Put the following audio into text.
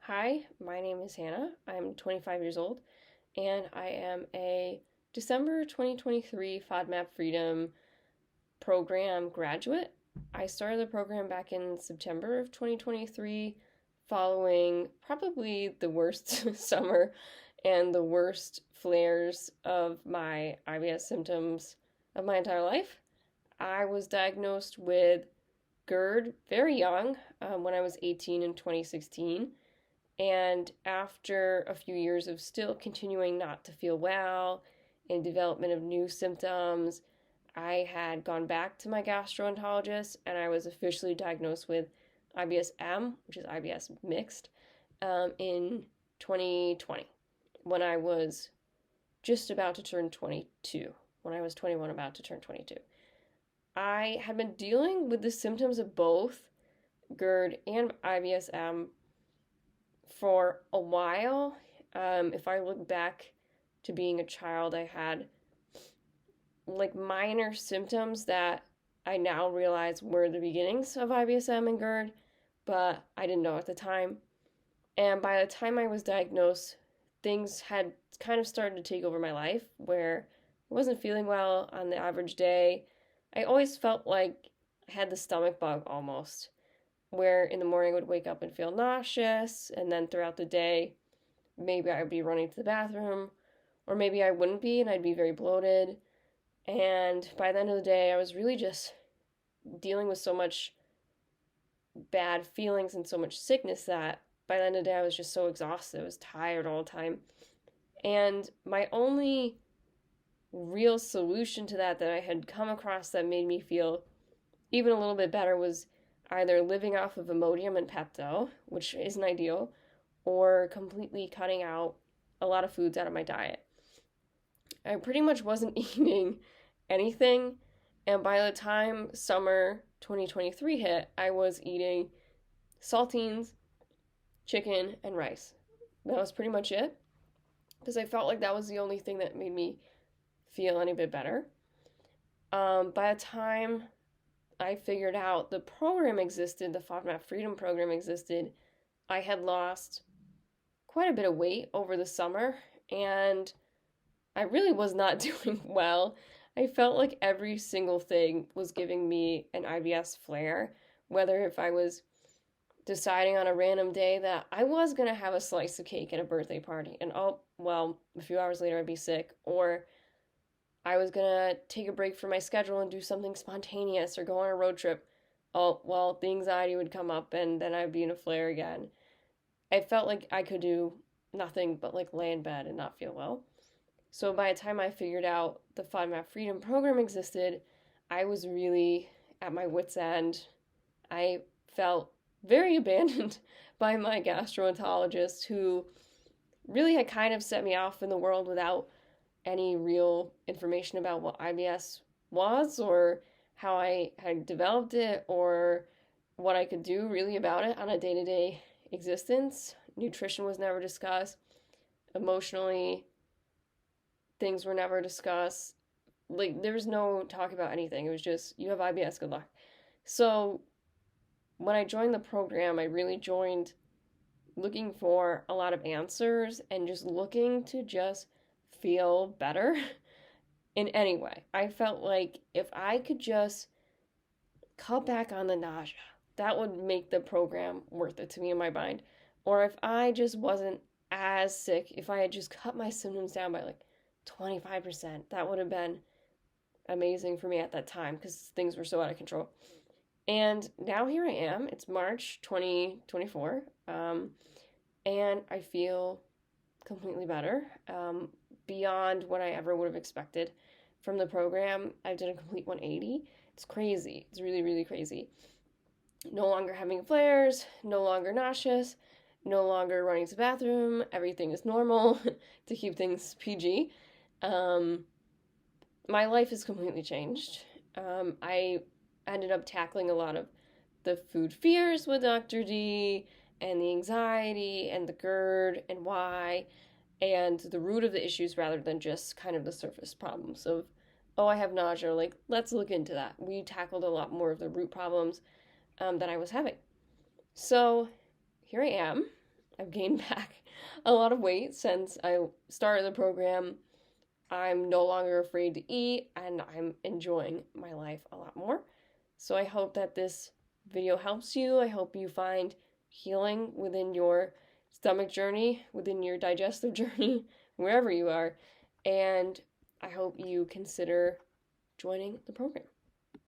Hi, my name is Hannah. I'm 25 years old, and I am a December 2023 FODMAP Freedom Program graduate. I started the program back in September of 2023, following probably the worst summer and the worst flares of my IBS symptoms of my entire life. I was diagnosed with GERD very young, when I was 18 in 2016. And after a few years of still continuing not to feel well and development of new symptoms, I had gone back to my gastroenterologist and I was officially diagnosed with IBS-M, which is IBS mixed, in 2020 when I was just about to turn 22, when I was 21, about to turn 22. I had been dealing with the symptoms of both GERD and IBS-M for a while. If I look back to being a child, I had like minor symptoms that I now realize were the beginnings of IBS-M and GERD, but I didn't know at the time. And by the time I was diagnosed, things had kind of started to take over my life where I wasn't feeling well on the average day. I always felt like I had the stomach bug almost, where in the morning I would wake up and feel nauseous, and then throughout the day, maybe I would be running to the bathroom, or maybe I wouldn't be, and I'd be very bloated. And by the end of the day, I was really just dealing with so much bad feelings and so much sickness that by the end of the day, I was just so exhausted. I was tired all the time. And my only real solution to that I had come across that made me feel even a little bit better was either living off of Imodium and Pepto, which isn't ideal, or completely cutting out a lot of foods out of my diet. I pretty much wasn't eating anything, and by the time summer 2023 hit, I was eating saltines, chicken, and rice. That was pretty much it, because I felt like that was the only thing that made me feel any bit better. By the time I figured out the program existed, the FODMAP Freedom Program existed, I had lost quite a bit of weight over the summer, and I really was not doing well. I felt like every single thing was giving me an IBS flare, whether if I was deciding on a random day that I was going to have a slice of cake at a birthday party, and oh, well, a few hours later I'd be sick, or I was gonna take a break from my schedule and do something spontaneous or go on a road trip. Oh, well, the anxiety would come up and then I'd be in a flare again. I felt like I could do nothing but like lay in bed and not feel well. So by the time I figured out the FODMAP Freedom Program existed, I was really at my wit's end. I felt very abandoned by my gastroenterologist, who really had kind of set me off in the world without any real information about what IBS was or how I had developed it or what I could do really about it on a day-to-day existence. Nutrition was never discussed. Emotionally, things were never discussed. Like, there was no talk about anything. It was just, you have IBS, good luck. So when I joined the program, I really joined looking for a lot of answers and just looking to just feel better in any way. I felt like if I could just cut back on the nausea, that would make the program worth it to me in my mind. Or if I just wasn't as sick, if I had just cut my symptoms down by like 25%, that would have been amazing for me at that time because things were so out of control. And now here I am. It's March 2024, and I feel completely better. Beyond what I ever would have expected from the program. I've done a complete 180. It's crazy. It's really, really crazy. No longer having flares, no longer nauseous, no longer running to the bathroom. Everything is normal to keep things PG. My life has completely changed. I ended up tackling a lot of the food fears with Dr. D and the anxiety and the GERD and why, and the root of the issues rather than just kind of the surface problems of, oh, I have nausea, like, let's look into that. We tackled a lot more of the root problems that I was having. So here I am. I've gained back a lot of weight since I started the program. I'm no longer afraid to eat, and I'm enjoying my life a lot more. So I hope that this video helps you. I hope you find healing within your stomach journey, within your digestive journey, wherever you are. And I hope you consider joining the program.